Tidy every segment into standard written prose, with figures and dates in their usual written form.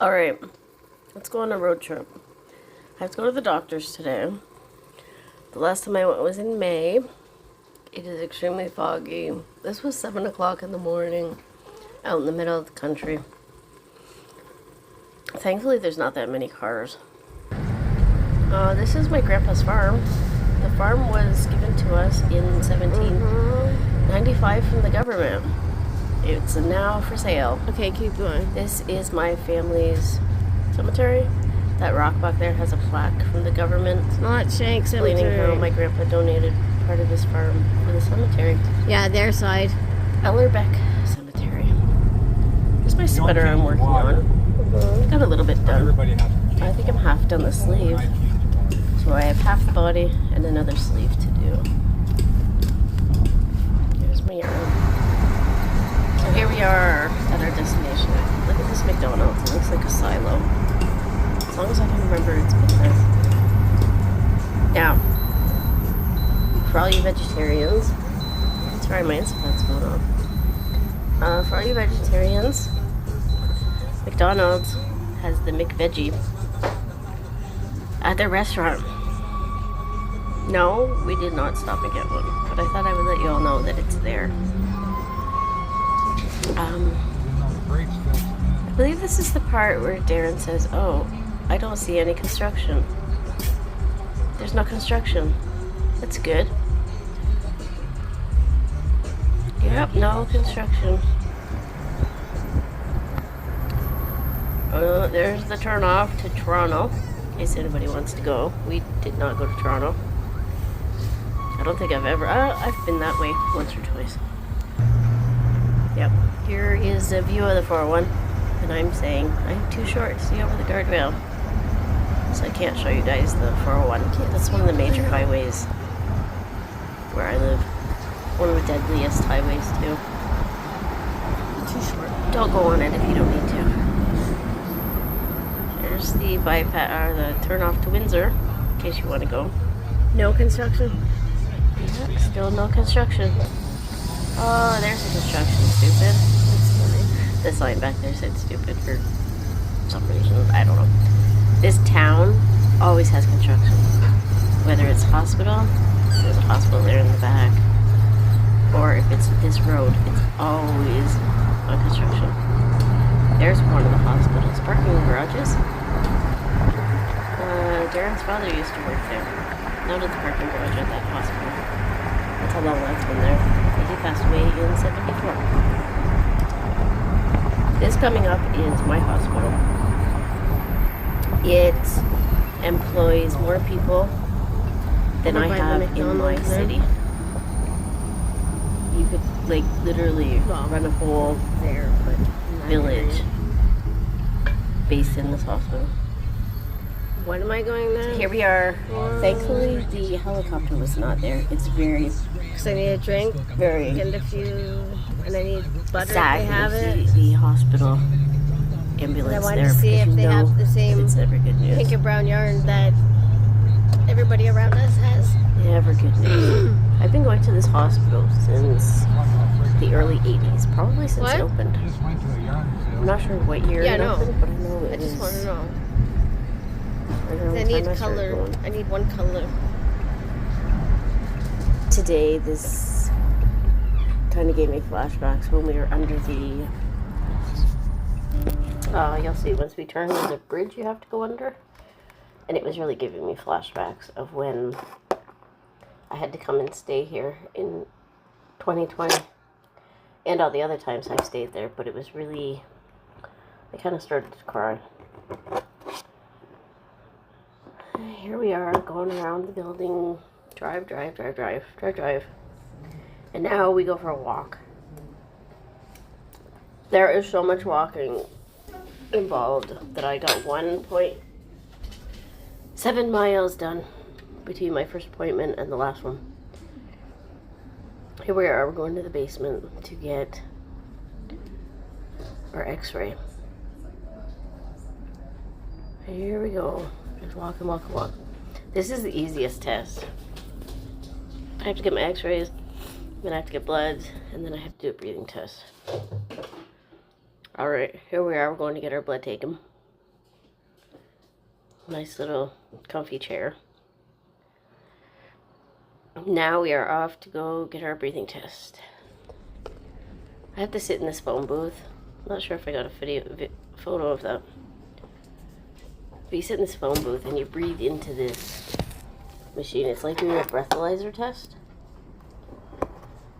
Alright, let's go on a road trip. I have to go to the doctor's today. The last time I went was in May. It is extremely foggy. This was 7 o'clock in the morning, out in the middle of the country. Thankfully, there's not that many cars. This is my grandpa's farm. The farm was given to us in 1795 from the government. It's now for sale. Okay, keep going. This is my family's cemetery. That rock back there has a plaque from the government. It's not Shank explaining Cemetery. how my grandpa donated part of his farm for the cemetery. Yeah, their side. Ellerbeck Cemetery. Here's my sweater I'm working on. Got a little bit done. I think I'm half done the sleeve. So I have half the body and another sleeve to do. Here's my yarn. So here we are at our destination. Look at this McDonald's. It looks like a silo. As long as I can remember, it's been there. Now, for all you vegetarians, sorry, my Instapot's going on. For all you vegetarians, McDonald's has the McVeggie at their restaurant. No, we did not stop and get one, but I thought I would let you all know that it's there. I believe this is the part where Darren says, "Oh, I don't see any construction." There's no construction. That's good. Yep, no construction. There's the turnoff to Toronto, in case anybody wants to go. We did not go to Toronto. I don't think I've ever, I've been that way once or twice. Yep, here is a view of the 401, and I'm saying I'm too short to see over the guardrail, so I can't show you guys the 401. That's one of the major highways where I live. One of the deadliest highways too. Too short. Don't go on it if you don't need to. There's the bypass, or the turn off to Windsor, in case you want to go. No construction. Yep, still no construction. Oh, there's the construction, stupid. That's funny. The sign back there said stupid for some reason. I don't know. This town always has construction. Whether it's hospital, there's a hospital there in the back. Or if it's this road, it's always on construction. There's one of the hospital's parking garages. Darren's father used to work there. Not at the parking garage at that hospital. That's how long that's been there. He passed away in 74. This coming up is my hospital. It employs more people than I have in my city. You could, like, literally run a whole village based in this hospital. When am I going there? Here we are. Thankfully, the helicopter was not there. It's very... Because I need a drink. Very... Get a few... And I need butter Exactly. if they have it. The hospital ambulance I wanted there. to see if they have the same It's never good news. pink and brown yarn that everybody around us has. Never good news. I've been going to this hospital since the early 80s. Probably since it opened. I'm not sure what year it opened, but I know it I just want to know. I I need color. I need one color. Today, this kind of gave me flashbacks when we were under the... you'll see, once we turn, there's a bridge you have to go under. And it was really giving me flashbacks of when I had to come and stay here in 2020. And all the other times I've stayed there, but it was really... I kind of started to cry. Here we are, going around the building. Drive. And now we go for a walk. There is so much walking involved that I got 1.7 miles done between my first appointment and the last one. Here we are, we're going to the basement to get our x-ray. Here we go. Just walk. This is the easiest test. I have to get my x-rays, then I have to get bloods, and then I have to do a breathing test. Alright, here we are. We're going to get our blood taken. Nice little comfy chair. Now we are off to go get our breathing test. I have to sit in this phone booth. I'm not sure if I got a photo of that. But you sit in this phone booth and you breathe into this machine. It's like doing a breathalyzer test,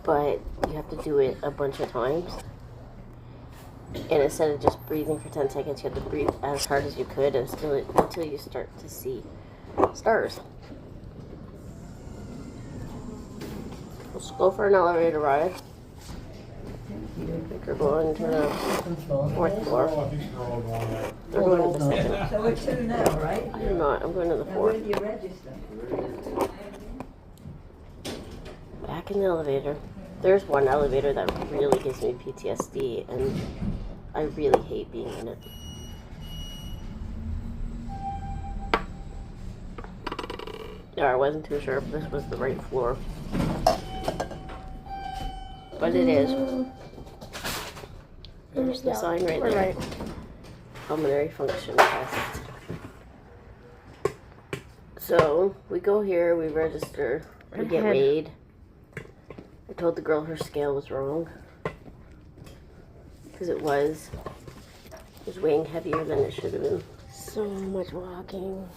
but you have to do it a bunch of times. And instead of just breathing for 10 seconds, you have to breathe as hard as you could until you start to see stars. Let's go for an elevator ride. I think we're going to the 4th floor. We're going to the 2nd. So we're 2 now, right? I'm not. I'm going to the Now when 4th. do you register? Back in the elevator. There's one elevator that really gives me PTSD, and I really hate being in it. Yeah, I wasn't too sure if this was the right floor. But it is. There's the sign right there. Right. Pulmonary function test. So, we go here, we register, we get weighed. I told the girl her scale was wrong. Because it was weighing heavier than it should have been. So much walking.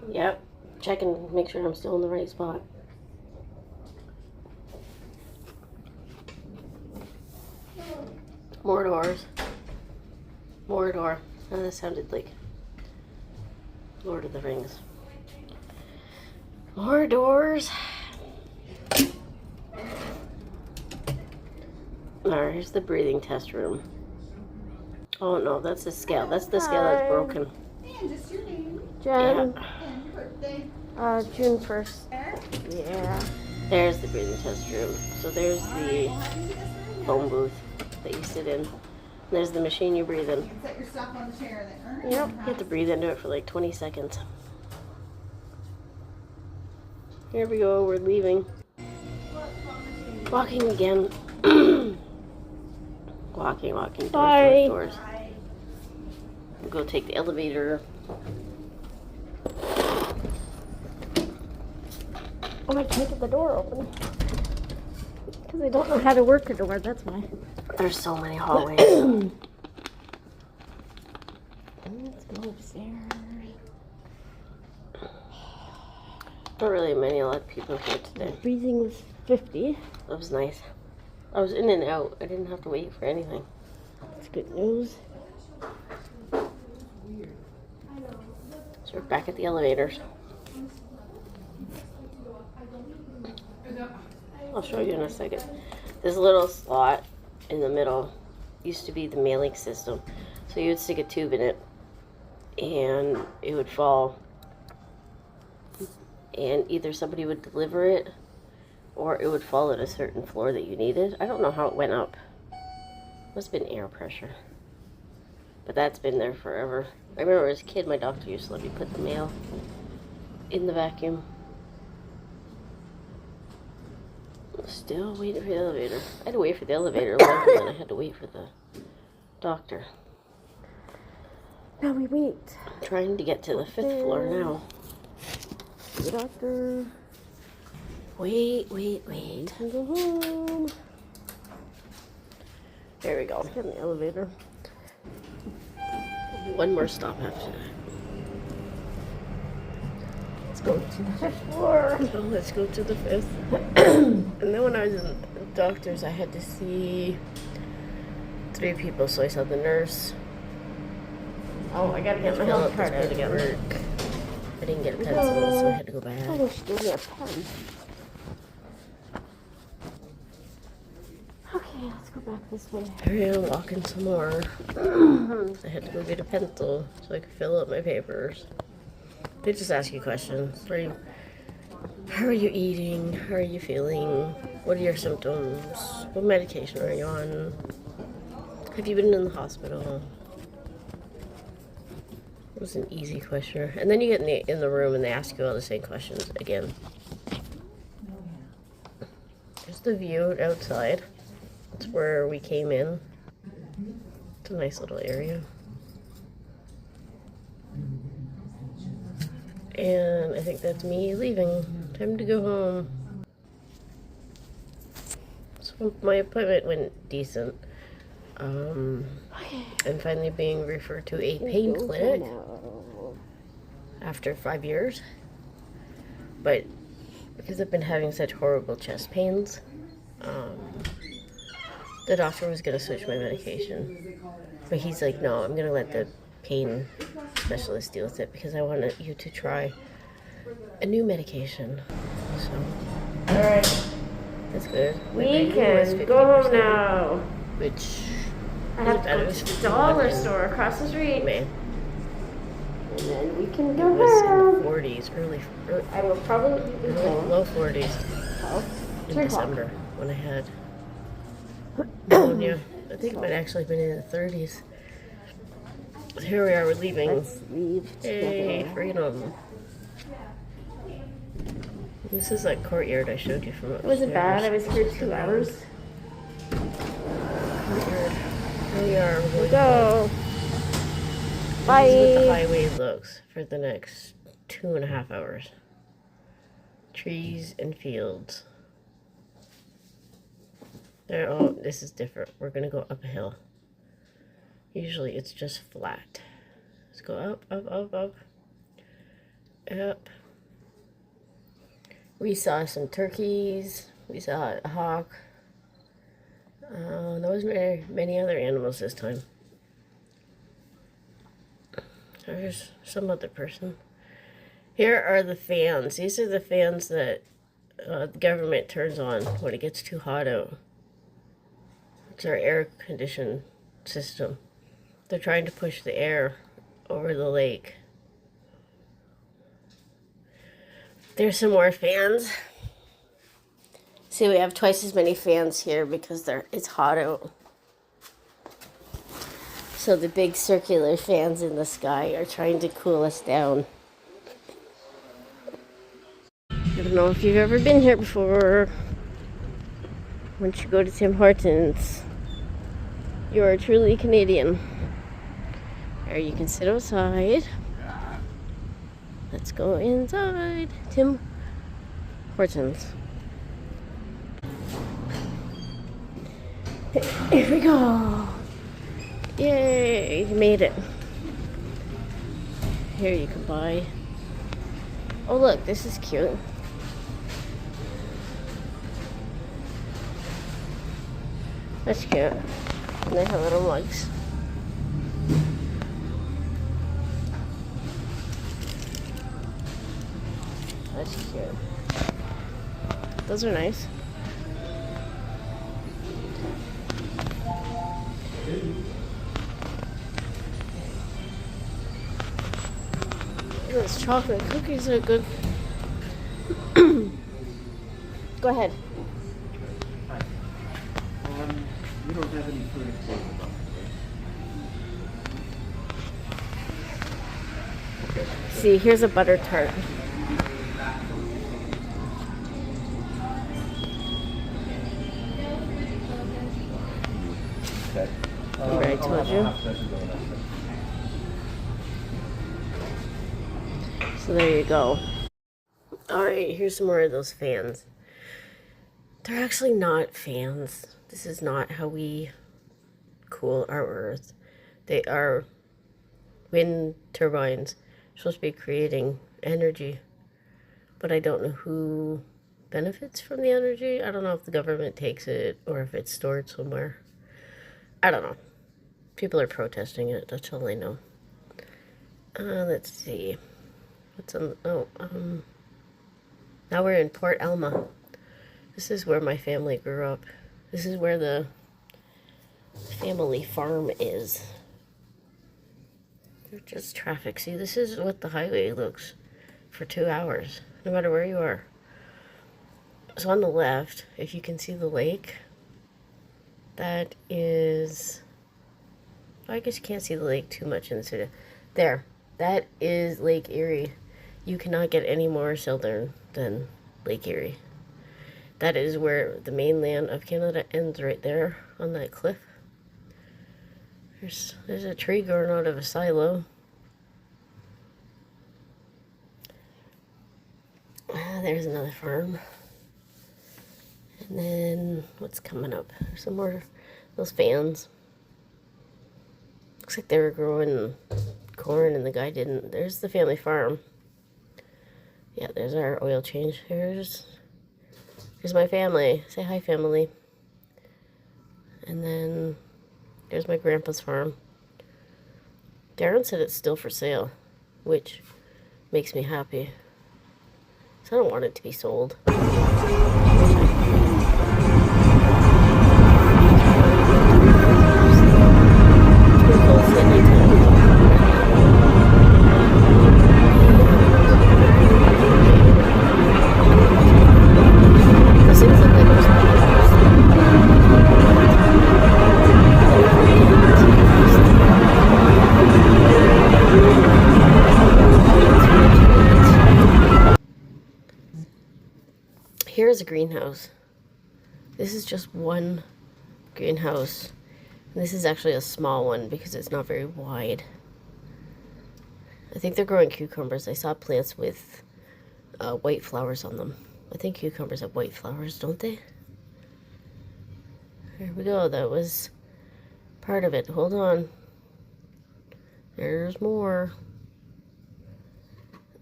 Yep. Check and make sure I'm still in the right spot. More doors. More door. Oh, that sounded like Lord of the Rings. More doors. Alright, here's the breathing test room. Oh no, that's the scale. That's the scale that's broken. And just your name Yeah. and your birthday. June 1st. Yeah. There's the breathing test room. So there's the phone booth that you sit in. There's the machine you breathe in. You can set your stuff on the chair there. Yep. You have to breathe into it for like 20 seconds. Here we go, we're leaving. Walking again. Walking, doors, Bye. doors. We'll go take the elevator. Oh, I can't get the door open. Because I don't know how to work the door, that's why. There's so many hallways. Let's go upstairs. Not really a lot of people here today. Breathing was 50. That was nice. I was in and out. I didn't have to wait for anything. That's good news. So we're back at the elevators. I'll show you in a second. This little slot in the middle used to be the mailing system. So you would stick a tube in it and it would fall. And either somebody would deliver it or it would fall at a certain floor that you needed. I don't know how it went up. Must have been air pressure. But that's been there forever. I remember as a kid, my doctor used to let me put the mail in the vacuum. Still waiting for the elevator. I had to wait for the elevator longer than I had to wait for the doctor. Now we wait. Trying to get to the 5th floor now. The doctor. Wait. And go home. There we go. Let's get in the elevator. One more stop after that. Let's go to the 5th floor. So let's go to the 5th. And then when I was in the doctor's, I had to see 3 people. So I saw the nurse. Oh, I gotta get my Fill health out card this out again. paperwork. I didn't get a pencil, so I had to go back. I wish she gave me a pen. Okay, let's go back this way. Here I am walking some more. I had to go get a pencil so I could fill out my papers. They just ask you questions. How are you eating? How are you feeling? What are your symptoms? What medication are you on? Have you been in the hospital? It was an easy questionnaire. And then you get in the room and they ask you all the same questions again. There's the view outside. That's where we came in. It's a nice little area. And I think that's me leaving. Time to go home. So my appointment went decent. I'm finally being referred to a pain clinic after 5 years. But because I've been having such horrible chest pains, the doctor was going to switch my medication. But he's like, no, I'm going to let the pain specialist deal with it because I wanted you to try a new medication. So, Alright. that's good. We can go home now. Which I have to go to the dollar store across the street. Man, And then we can it go was in home. the 40s, early I will probably be home. low 40s Oh, in 3 o'clock. December when I had pneumonia. I think it might actually been in the 30s. Here we are, we're leaving. Let's leave Hey, together. freedom. This is that courtyard I showed you from upstairs. It wasn't bad. I was here 2 hours. Courtyard. Here we are. We're Here we going go. This Bye. is what the highway looks for the next 2.5 hours. Trees and fields. There. Oh, this is different. We're gonna go up a hill. Usually it's just flat. Let's go up, up, up, up, up. We saw some turkeys. We saw a hawk. There wasn't many other animals this time. There's some other person. Here are the fans. These are the fans that the government turns on when it gets too hot out. It's our air condition system. They're trying to push the air over the lake. There's some more fans. See, we have twice as many fans here because it's hot out. So the big circular fans in the sky are trying to cool us down. I don't know if you've ever been here before. Once you go to Tim Hortons, you are truly Canadian. Or you can sit outside. Let's go inside Tim Hortons. Here we go. Yay, you made it. Here you can buy. Oh look, this is cute. That's cute. And they have little mugs. That's cute. Those are nice. Those chocolate cookies are good. Go ahead. We don't have any food. See, here's a butter tart. Okay. Remember I told you? So there you go. Alright, here's some more of those fans. They're actually not fans. This is not how we cool our earth. They are wind turbines. They're supposed to be creating energy. But I don't know who benefits from the energy. I don't know if the government takes it or if it's stored somewhere. I don't know. People are protesting it. That's all I know. Let's see. What's on? Now we're in Port Alma. This is where my family grew up. This is where the family farm is. There's just traffic. See, this is what the highway looks for 2 hours, no matter where you are. So on the left, if you can see the lake, that is... I guess you can't see the lake too much in the city. There. That is Lake Erie. You cannot get any more southern than Lake Erie. That is where the mainland of Canada ends, right there on that cliff. There's a tree growing out of a silo. there's another farm. And then what's coming up? There's some more those fans. Looks like they were growing corn and the guy didn't. There's the family farm. Yeah, there's our oil change. Here's my family. Say hi, family. And then there's my grandpa's farm. Darren said it's still for sale, which makes me happy. So I don't want it to be sold. Here's a greenhouse. This is just one greenhouse. And this is actually a small one because it's not very wide. I think they're growing cucumbers. I saw plants with white flowers on them. I think cucumbers have white flowers, don't they? Here we go. That was part of it. Hold on. There's more.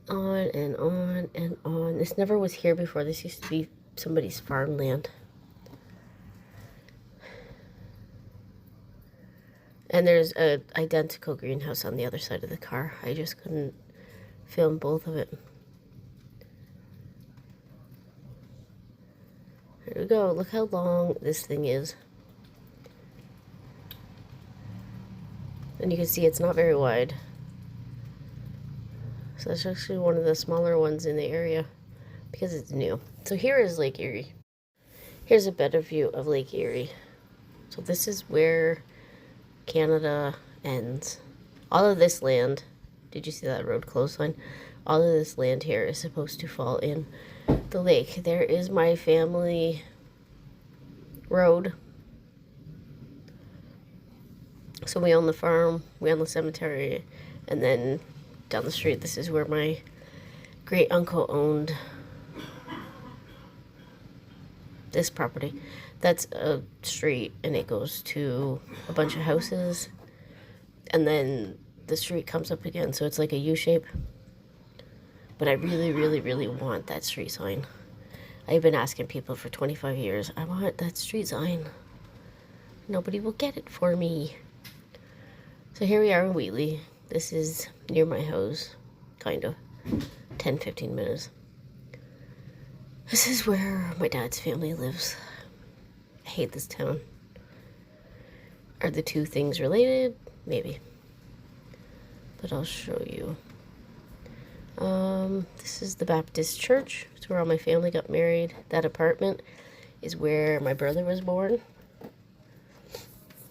On and on and on. This never was here before. This used to be somebody's farmland. And there's an identical greenhouse on the other side of the car. I just couldn't film both of it. There we go. Look how long this thing is. And you can see it's not very wide. So that's actually one of the smaller ones in the area because it's new. So here is Lake Erie. Here's a better view of Lake Erie. So this is where Canada ends. All of this land, did you see that road close sign? All of this land here is supposed to fall in the lake. There is my family road. So we own the farm, we own the cemetery, and then down the street, this is where my great uncle owned this property. That's a street and it goes to a bunch of houses and then the street comes up again, so it's like a U shape. But I really want that street sign. I've been asking people for 25 years, I want that street sign. Nobody will get it for me. So here we are in Wheatley. This is near my house, kind of, 10-15 minutes. This is where my dad's family lives. I hate this town. Are the two things related? Maybe. But I'll show you. This is the Baptist church. It's where all my family got married. That apartment is where my brother was born.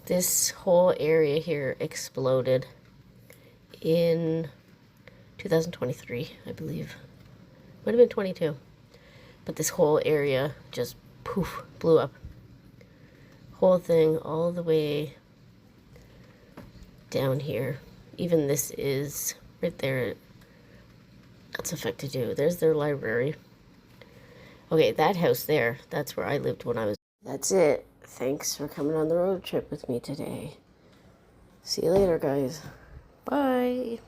This whole area here exploded in 2023, I believe. Might have been 22. But this whole area just poof, blew up. Whole thing all the way down here. Even this is right there. That's affected too. There's their library. Okay, that house there, that's where I lived when I was. That's it. Thanks for coming on the road trip with me today. See you later, guys. Bye.